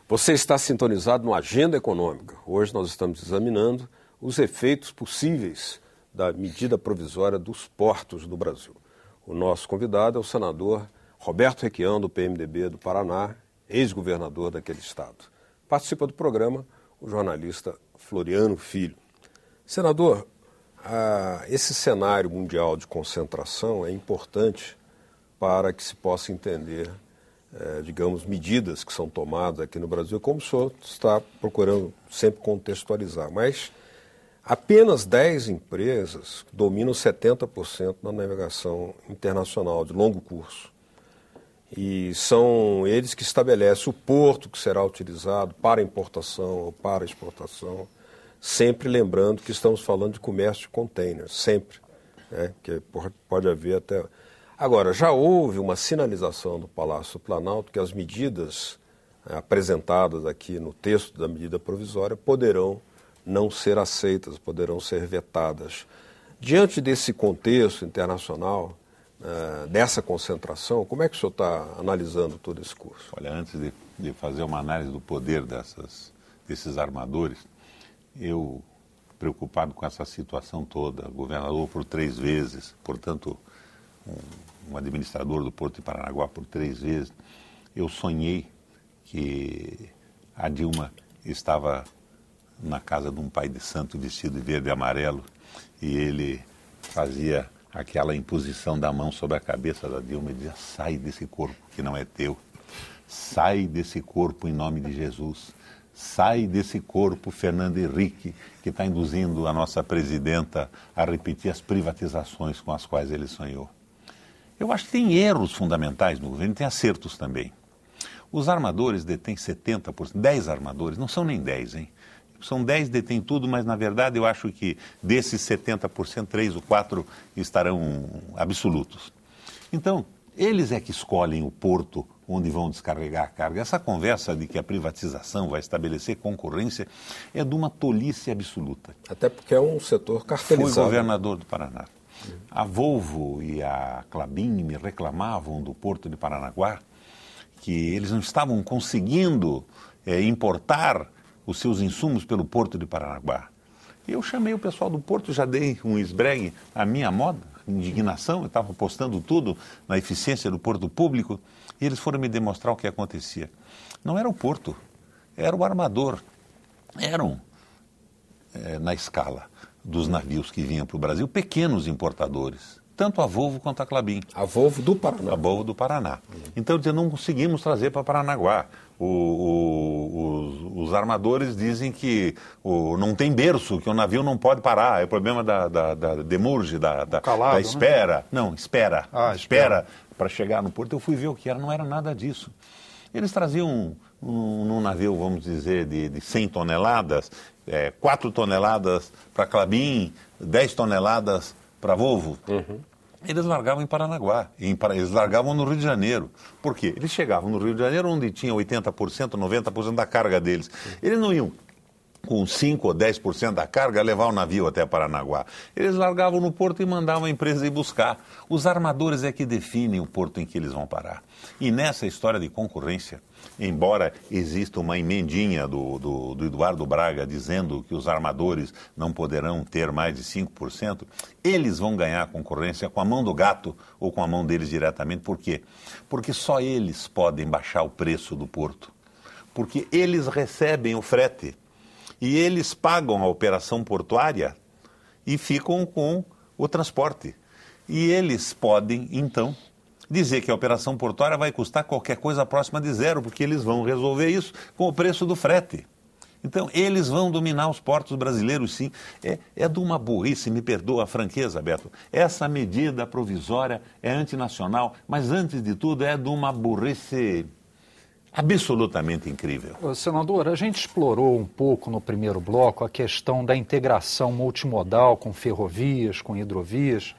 Você está sintonizado no Agenda Econômica. Hoje nós estamos examinando os efeitos possíveis da medida provisória dos portos do Brasil. O nosso convidado é o senador Roberto Requião, do PMDB do Paraná, ex-governador daquele estado. Participa do programa o jornalista Floriano Filho. Senador, esse cenário mundial de concentração é importante para que se possa entender, digamos, medidas que são tomadas aqui no Brasil, como o senhor está procurando sempre contextualizar. Mas apenas 10 empresas dominam 70% da navegação internacional de longo curso. E são eles que estabelecem o porto que será utilizado para importação ou para exportação, sempre lembrando que estamos falando de comércio de containers, sempre, né? Que pode haver até... Agora, já houve uma sinalização do Palácio do Planalto que as medidas apresentadas aqui no texto da medida provisória poderão não ser aceitas, poderão ser vetadas. Diante desse contexto internacional, dessa concentração, como é que o senhor está analisando todo esse curso? Olha, antes de fazer uma análise do poder desses armadores, eu, preocupado com essa situação toda, governador por 3 vezes, portanto, um administrador do Porto de Paranaguá por 3 vezes, eu sonhei que a Dilma estava na casa de um pai de santo vestido de verde e amarelo e ele fazia aquela imposição da mão sobre a cabeça da Dilma e dizia: sai desse corpo que não é teu, sai desse corpo em nome de Jesus, sai desse corpo, Fernando Henrique, que está induzindo a nossa presidenta a repetir as privatizações com as quais ele sonhou. Eu acho que tem erros fundamentais no governo, tem acertos também. Os armadores detêm 70%, 10 armadores, não são nem 10, hein? São 10 detêm tudo, mas na verdade eu acho que desses 70%, 3 ou 4 estarão absolutos. Então, eles é que escolhem o porto onde vão descarregar a carga. Essa conversa de que a privatização vai estabelecer concorrência é de uma tolice absoluta. Até porque é um setor cartelizado. Fui governador do Paraná. A Volvo e a Klabin me reclamavam do Porto de Paranaguá que eles não estavam conseguindo importar os seus insumos pelo Porto de Paranaguá. Eu chamei o pessoal do Porto, já dei um esbregue à minha moda, indignação, eu estava postando tudo na eficiência do Porto Público, e eles foram me demonstrar o que acontecia. Não era o Porto, era o armador. Eram, na escala dos navios que vinham para o Brasil, pequenos importadores, tanto a Volvo quanto a Klabin. A Volvo do Paraná. A Volvo do Paraná. Então, não conseguimos trazer para Paranaguá. Os armadores dizem que não tem berço, que o navio não pode parar. É o problema da demurge, da espera. Né? Não, espera. Espera para chegar no porto. Eu fui ver o que era, não era nada disso. Eles traziam num navio, vamos dizer, de 100 toneladas, 4 toneladas para Klabin, 10 toneladas para Volvo. Uhum. Eles largavam em Paranaguá, eles largavam no Rio de Janeiro. Por quê? Eles chegavam no Rio de Janeiro, onde tinha 80%, 90% da carga deles. Eles não iam com 5% ou 10% da carga levar o navio até Paranaguá. Eles largavam no porto e mandavam a empresa ir buscar. Os armadores é que definem o porto em que eles vão parar. E nessa história de concorrência, embora exista uma emendinha do Eduardo Braga dizendo que os armadores não poderão ter mais de 5%, eles vão ganhar a concorrência com a mão do gato ou com a mão deles diretamente. Por quê? Porque só eles podem baixar o preço do porto. Porque eles recebem o frete e eles pagam a operação portuária e ficam com o transporte. E eles podem, então, dizer que a operação portuária vai custar qualquer coisa próxima de zero, porque eles vão resolver isso com o preço do frete. Então, eles vão dominar os portos brasileiros, sim. É de uma burrice, me perdoa a franqueza, Beto. Essa medida provisória é antinacional, mas, antes de tudo, é de uma burrice absolutamente incrível. Senador, a gente explorou um pouco no primeiro bloco a questão da integração multimodal com ferrovias, com hidrovias.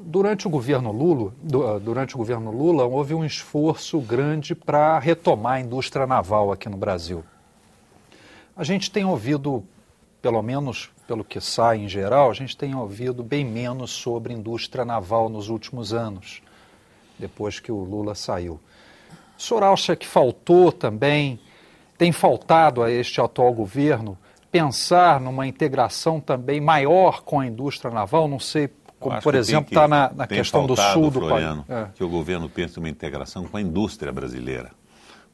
Durante o governo Lula, houve um esforço grande para retomar a indústria naval aqui no Brasil. A gente tem ouvido, pelo menos pelo que sai em geral, a gente tem ouvido bem menos sobre indústria naval nos últimos anos, depois que o Lula saiu. O senhor acha que faltou também tem faltado a este atual governo pensar numa integração também maior com a indústria naval? Não sei, como por exemplo está na questão do sul do país. Que o governo pense numa integração com a indústria brasileira.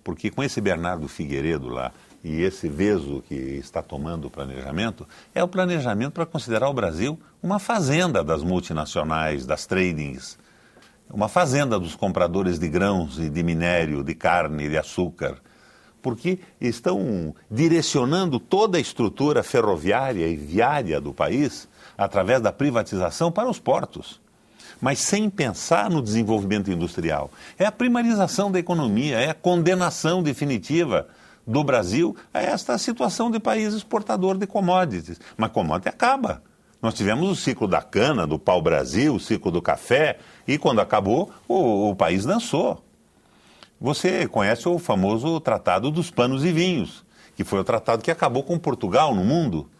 Porque com esse Bernardo Figueiredo lá e esse Veso que está tomando o planejamento, é o planejamento para considerar o Brasil uma fazenda das multinacionais, das tradings, uma fazenda dos compradores de grãos e de minério, de carne, de açúcar, porque estão direcionando toda a estrutura ferroviária e viária do país através da privatização para os portos, mas sem pensar no desenvolvimento industrial. É a primarização da economia, é a condenação definitiva do Brasil a esta situação de país exportador de commodities. Mas commodity acaba. Nós tivemos o ciclo da cana, do pau-brasil, o ciclo do café, e quando acabou, o país dançou. Você conhece o famoso Tratado dos Panos e Vinhos, que foi o tratado que acabou com Portugal no mundo.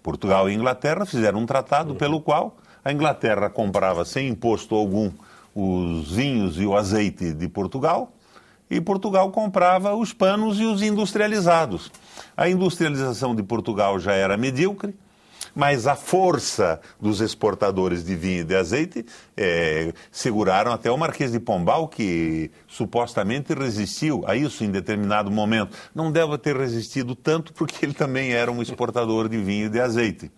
Portugal e Inglaterra fizeram um tratado pelo qual a Inglaterra comprava sem imposto algum os vinhos e o azeite de Portugal, e Portugal comprava os panos e os industrializados. A industrialização de Portugal já era medíocre, mas a força dos exportadores de vinho e de azeite seguraram até o Marquês de Pombal, que supostamente resistiu a isso em determinado momento. Não deve ter resistido tanto, porque ele também era um exportador de vinho e de azeite.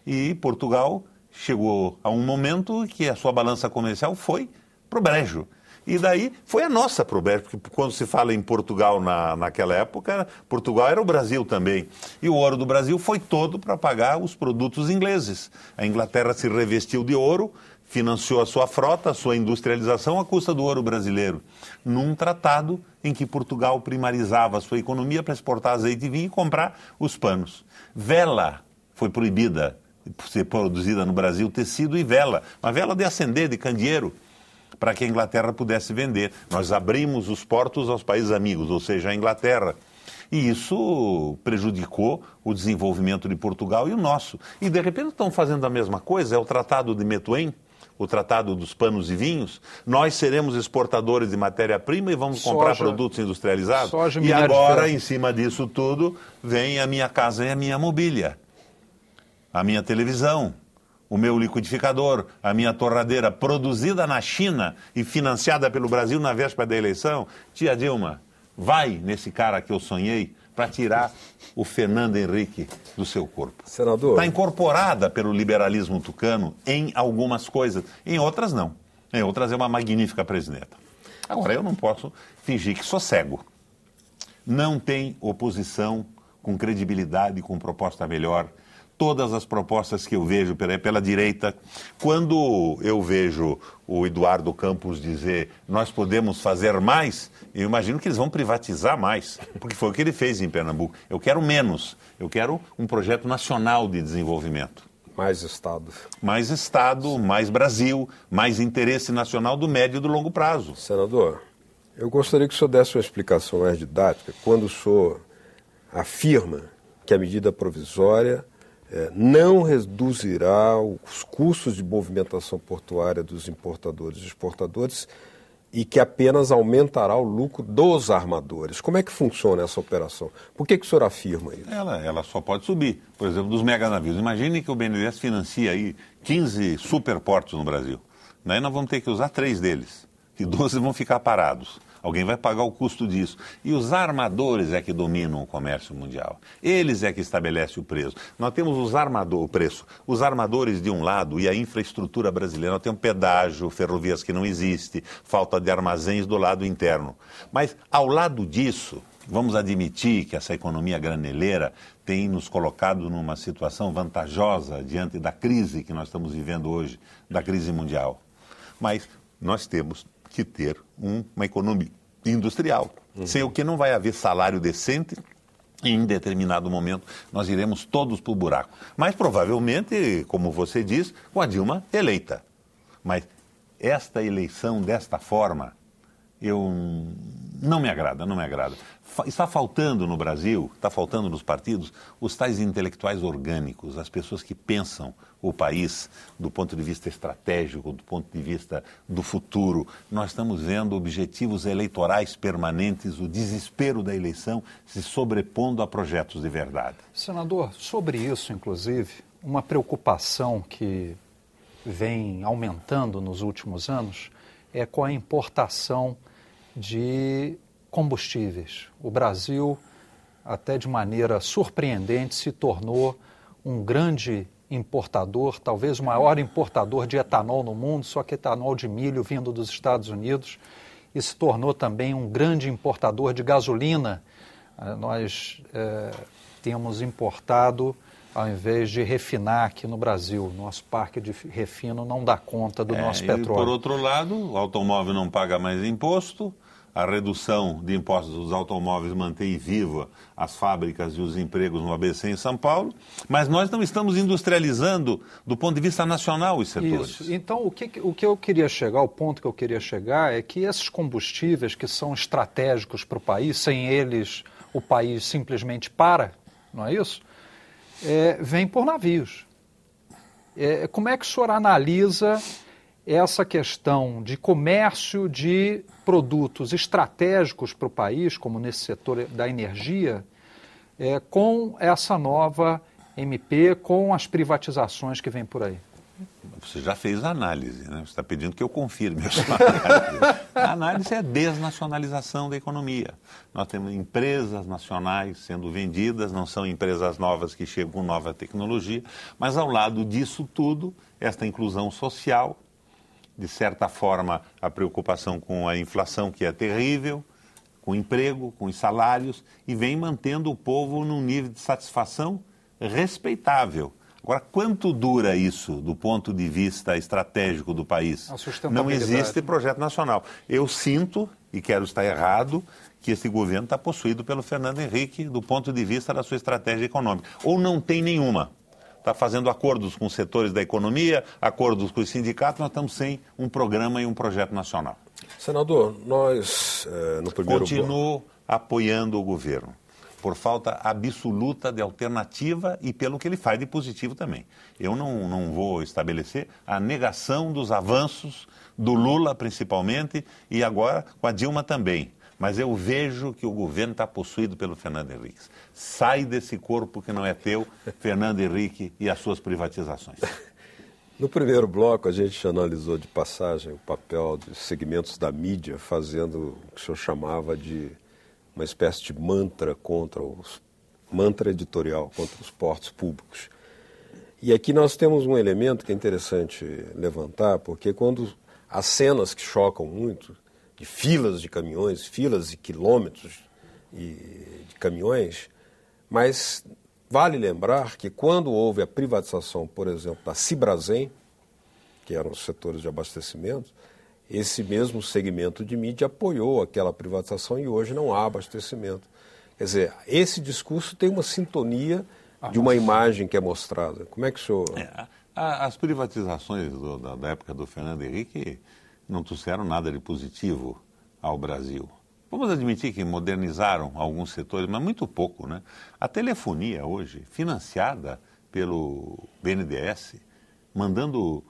E Portugal chegou a um momento que a sua balança comercial foi pro brejo. E daí foi a nossa pro brejo, porque quando se fala em Portugal naquela época, Portugal era o Brasil também. E o ouro do Brasil foi todo para pagar os produtos ingleses. A Inglaterra se revestiu de ouro, financiou a sua frota, a sua industrialização à custa do ouro brasileiro, num tratado em que Portugal primarizava a sua economia para exportar azeite e vinho e comprar os panos. Vela foi proibida de ser produzida no Brasil, tecido e vela. Uma vela de acender, de candeeiro, para que a Inglaterra pudesse vender. Nós abrimos os portos aos países amigos, ou seja, a Inglaterra. E isso prejudicou o desenvolvimento de Portugal e o nosso. E de repente estão fazendo a mesma coisa, é o Tratado de Methuen, o Tratado dos Panos e Vinhos. Nós seremos exportadores de matéria-prima e vamos comprar produtos industrializados. E agora, em cima disso tudo, vem a minha casa e a minha mobília, a minha televisão, o meu liquidificador, a minha torradeira, produzida na China e financiada pelo Brasil na véspera da eleição. Tia Dilma, vai nesse cara que eu sonhei para tirar o Fernando Henrique do seu corpo. Senador. Está incorporada pelo liberalismo tucano em algumas coisas, em outras não. Em outras é uma magnífica presidenta. Agora, eu não posso fingir que sou cego. Não tem oposição com credibilidade, com proposta melhor. Todas as propostas que eu vejo pela direita, quando eu vejo o Eduardo Campos dizer nós podemos fazer mais, eu imagino que eles vão privatizar mais, porque foi o que ele fez em Pernambuco. Eu quero menos, eu quero um projeto nacional de desenvolvimento. Mais Estado. Mais Estado, mais Brasil, mais interesse nacional do médio e do longo prazo. Senador, eu gostaria que o senhor desse uma explicação mais didática quando o senhor afirma que a medida provisória não reduzirá os custos de movimentação portuária dos importadores e exportadores e que apenas aumentará o lucro dos armadores. Como é que funciona essa operação? Por que o senhor afirma isso? Ela só pode subir. Por exemplo, dos meganavios. Imagine que o BNDES financia aí 15 superportos no Brasil. Daí nós vamos ter que usar 3 deles. E 12 vão ficar parados. Alguém vai pagar o custo disso. E os armadores é que dominam o comércio mundial. Eles é que estabelecem o preço. Nós temos o preço. Os armadores de um lado e a infraestrutura brasileira. Nós temos pedágio, ferrovias que não existe, falta de armazéns do lado interno. Mas, ao lado disso, vamos admitir que essa economia graneleira tem nos colocado numa situação vantajosa diante da crise que nós estamos vivendo hoje, da crise mundial. Mas nós temos que ter uma economia industrial, sem o que não vai haver salário decente e em determinado momento nós iremos todos para o buraco. Mas provavelmente, como você diz, com a Dilma eleita. Mas esta eleição desta forma, eu Não me agrada, não me agrada. Está faltando no Brasil, está faltando nos partidos, os tais intelectuais orgânicos, as pessoas que pensam o país do ponto de vista estratégico, do ponto de vista do futuro. Nós estamos vendo objetivos eleitorais permanentes, o desespero da eleição se sobrepondo a projetos de verdade. Senador, sobre isso, inclusive, uma preocupação que vem aumentando nos últimos anos é com a importação de combustíveis. O Brasil, até de maneira surpreendente, se tornou um grande importador, talvez o maior importador de etanol no mundo, só que etanol de milho vindo dos Estados Unidos, e se tornou também um grande importador de gasolina. Nós temos importado, ao invés de refinar aqui no Brasil. Nosso parque de refino não dá conta do nosso petróleo. E por outro lado, o automóvel não paga mais imposto, a redução de impostos dos automóveis mantém viva as fábricas e os empregos no ABC em São Paulo, mas nós não estamos industrializando do ponto de vista nacional os setores. Isso. Então, o que eu queria chegar, o ponto que eu queria chegar é que esses combustíveis que são estratégicos para o país, sem eles o país simplesmente para, não é isso? Vêm por navios. Como é que o senhor analisa essa questão de comércio de produtos estratégicos para o país, como nesse setor da energia, com essa nova MP, com as privatizações que vêm por aí? Você já fez a análise, né? Você está pedindo que eu confirme a sua análise. A análise é a desnacionalização da economia. Nós temos empresas nacionais sendo vendidas, não são empresas novas que chegam com nova tecnologia, mas ao lado disso tudo, esta inclusão social, de certa forma, a preocupação com a inflação, que é terrível, com o emprego, com os salários, e vem mantendo o povo num nível de satisfação respeitável. Agora, quanto dura isso do ponto de vista estratégico do país? Não existe projeto nacional. Eu sinto, e quero estar errado, que esse governo está possuído pelo Fernando Henrique do ponto de vista da sua estratégia econômica. Ou não tem nenhuma. Está fazendo acordos com os setores da economia, acordos com os sindicatos, nós estamos sem um programa e um projeto nacional. Senador, nós, no primeiro Continuo apoiando o governo, por falta absoluta de alternativa e pelo que ele faz de positivo também. Eu não vou estabelecer a negação dos avanços do Lula, principalmente, e agora com a Dilma também. Mas eu vejo que o governo está possuído pelo Fernando Henrique. Sai desse corpo que não é teu, Fernando Henrique e as suas privatizações. No primeiro bloco, a gente analisou de passagem o papel dos segmentos da mídia fazendo o que o senhor chamava de uma espécie de mantra editorial contra os portos públicos. E aqui nós temos um elemento que é interessante levantar, porque quando as cenas que chocam muito, de filas de caminhões, filas de quilômetros de caminhões, mas vale lembrar que quando houve a privatização, por exemplo, da Cibrazen, que eram os setores de abastecimento, esse mesmo segmento de mídia apoiou aquela privatização e hoje não há abastecimento. Quer dizer, esse discurso tem uma sintonia de uma imagem que é mostrada. Como é que o senhor... As privatizações da época do Fernando Henrique não trouxeram nada de positivo ao Brasil. Vamos admitir que modernizaram alguns setores, mas muito pouco, né? A telefonia hoje, financiada pelo BNDES, mandando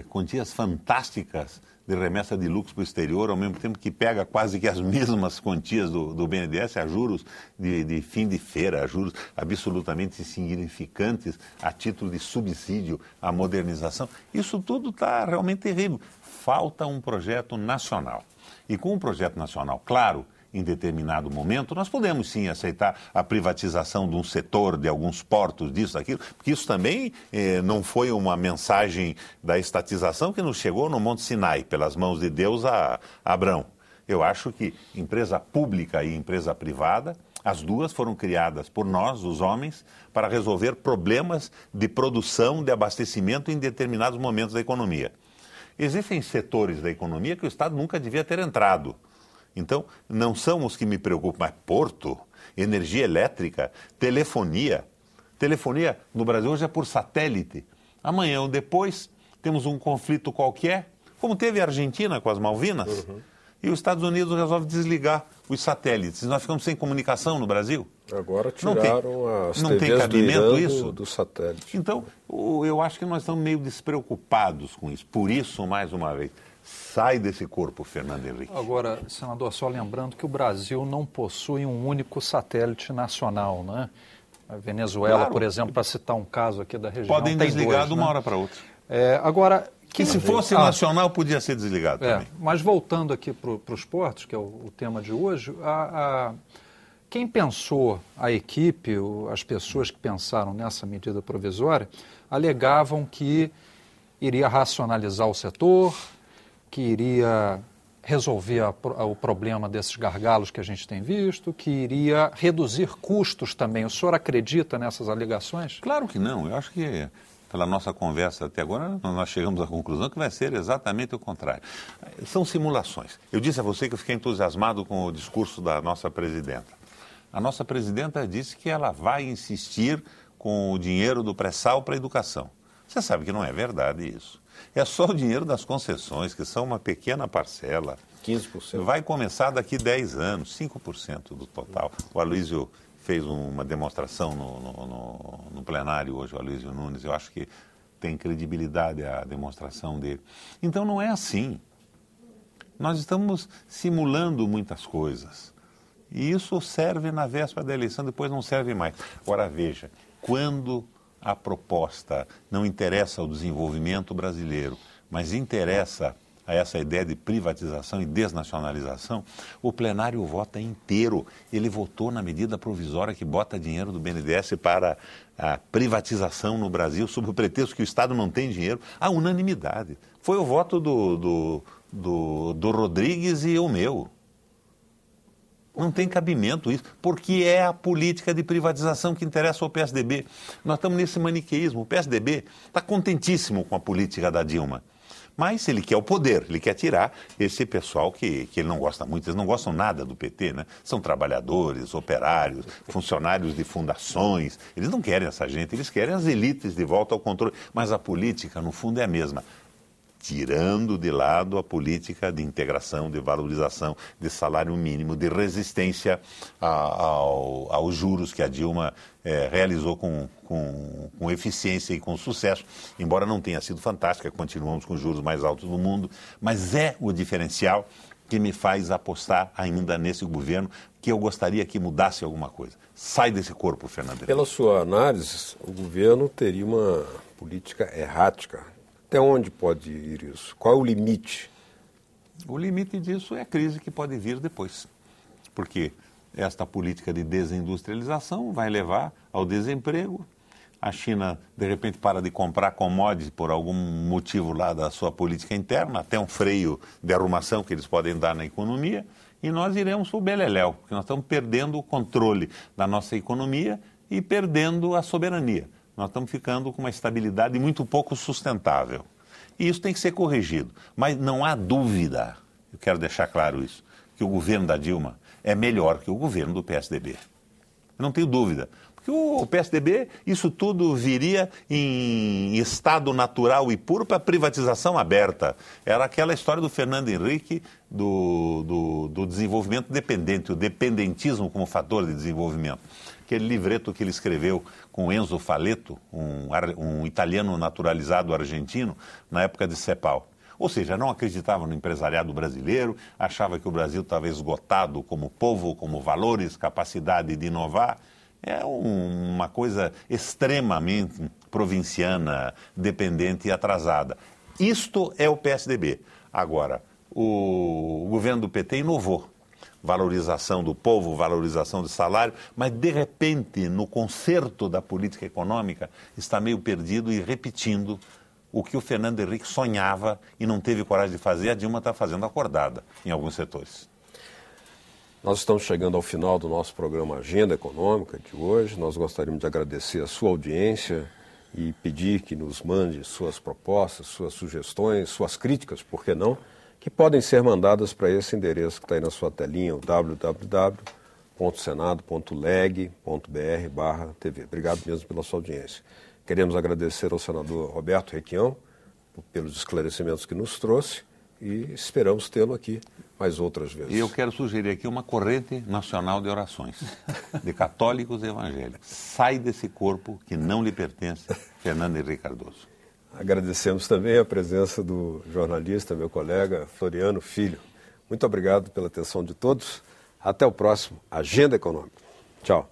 quantias fantásticas de remessa de lucros para o exterior, ao mesmo tempo que pega quase que as mesmas quantias do BNDES a juros de fim de feira, a juros absolutamente insignificantes a título de subsídio à modernização. Isso tudo está realmente terrível. Falta um projeto nacional. E com um projeto nacional claro, em determinado momento, nós podemos sim aceitar a privatização de um setor, de alguns portos, disso, daquilo, porque isso também não foi uma mensagem da estatização que nos chegou no Monte Sinai, pelas mãos de Deus a Abrão. Eu acho que empresa pública e empresa privada, as duas foram criadas por nós, os homens, para resolver problemas de produção, de abastecimento em determinados momentos da economia. Existem setores da economia que o Estado nunca devia ter entrado. Então, não são os que me preocupam, mas porto, energia elétrica, telefonia. Telefonia no Brasil hoje é por satélite. Amanhã ou depois temos um conflito qualquer, como teve a Argentina com as Malvinas. e os Estados Unidos resolvem desligar os satélites. Nós ficamos sem comunicação no Brasil. Agora tiraram as não tem cabimento isso do satélite. Então, eu acho que nós estamos meio despreocupados com isso. Por isso, mais uma vez, sai desse corpo, Fernando Henrique. Agora, senador, só lembrando que o Brasil não possui um único satélite nacional, né? A Venezuela, claro, por exemplo, para citar um caso aqui da região, podem desligar de uma hora para outra. Agora... Que se fosse nacional, podia ser desligado também. Mas voltando aqui para os portos, que é o tema de hoje, quem pensou, a equipe, as pessoas que pensaram nessa medida provisória, alegavam que iria racionalizar o setor, que iria resolver o problema desses gargalos que a gente tem visto, que iria reduzir custos também. O senhor acredita nessas alegações? Claro que não. Eu acho que, pela nossa conversa até agora, nós chegamos à conclusão que vai ser exatamente o contrário. São simulações. Eu disse a você que eu fiquei entusiasmado com o discurso da nossa presidenta. A nossa presidenta disse que ela vai insistir com o dinheiro do pré-sal para a educação. Você sabe que não é verdade isso. É só o dinheiro das concessões, que são uma pequena parcela. 15%. Vai começar daqui 10 anos, 5% do total. O Aloysio fez uma demonstração no plenário hoje, o Aloysio Nunes. Eu acho que tem credibilidade a demonstração dele. Então não é assim. Nós estamos simulando muitas coisas. E isso serve na véspera da eleição, depois não serve mais. Agora veja, quando a proposta não interessa ao desenvolvimento brasileiro, mas interessa a essa ideia de privatização e desnacionalização, o plenário vota inteiro. Ele votou na medida provisória que bota dinheiro do BNDES para a privatização no Brasil, sob o pretexto que o Estado não tem dinheiro, à unanimidade. Foi o voto do Rodrigues e o meu. Não tem cabimento isso, porque é a política de privatização que interessa ao PSDB. Nós estamos nesse maniqueísmo. O PSDB está contentíssimo com a política da Dilma. Mas ele quer o poder, ele quer tirar esse pessoal que ele não gosta muito, eles não gostam nada do PT, né? São trabalhadores, operários, funcionários de fundações, eles não querem essa gente, eles querem as elites de volta ao controle. Mas a política, no fundo, é a mesma. Tirando de lado a política de integração, de valorização, de salário mínimo, de resistência aos juros que a Dilma realizou com eficiência e com sucesso, embora não tenha sido fantástica, continuamos com os juros mais altos do mundo, mas é o diferencial que me faz apostar ainda nesse governo, que eu gostaria que mudasse alguma coisa. Sai desse corpo, Fernando. Pela sua análise, o governo teria uma política errática. Até onde pode ir isso? Qual é o limite? O limite disso é a crise que pode vir depois. Porque esta política de desindustrialização vai levar ao desemprego. A China, de repente, para de comprar commodities por algum motivo lá da sua política interna, até um freio de arrumação que eles podem dar na economia, e nós iremos para o beleléu, porque nós estamos perdendo o controle da nossa economia e perdendo a soberania. Nós estamos ficando com uma estabilidade muito pouco sustentável. E isso tem que ser corrigido. Mas não há dúvida, eu quero deixar claro isso, que o governo da Dilma é melhor que o governo do PSDB. Eu não tenho dúvida. Porque o PSDB, isso tudo viria em estado natural e puro para privatização aberta. Era aquela história do Fernando Henrique, do desenvolvimento dependente, o dependentismo como fator de desenvolvimento. Aquele livreto que ele escreveu com Enzo Faleto, um italiano naturalizado argentino, na época de CEPAL. Ou seja, não acreditava no empresariado brasileiro, achava que o Brasil estava esgotado como povo, como valores, capacidade de inovar. É uma coisa extremamente provinciana, dependente e atrasada. Isto é o PSDB. Agora, o governo do PT inovou. Valorização do povo, valorização do salário, mas de repente, no concerto da política econômica, está meio perdido e repetindo o que o Fernando Henrique sonhava e não teve coragem de fazer, a Dilma está fazendo acordada em alguns setores. Nós estamos chegando ao final do nosso programa Agenda Econômica de hoje. Nós gostaríamos de agradecer a sua audiência e pedir que nos mande suas propostas, suas sugestões, suas críticas, por que não? Que podem ser mandadas para esse endereço que está aí na sua telinha, o www.senado.leg.br/TV. Obrigado mesmo pela sua audiência. Queremos agradecer ao senador Roberto Requião pelos esclarecimentos que nos trouxe e esperamos tê-lo aqui mais outras vezes. E eu quero sugerir aqui uma corrente nacional de orações, de católicos e evangélicos. Sai desse corpo que não lhe pertence, Fernando Henrique Cardoso. Agradecemos também a presença do jornalista, meu colega Floriano Filho. Muito obrigado pela atenção de todos. Até o próximo Agenda Econômica. Tchau.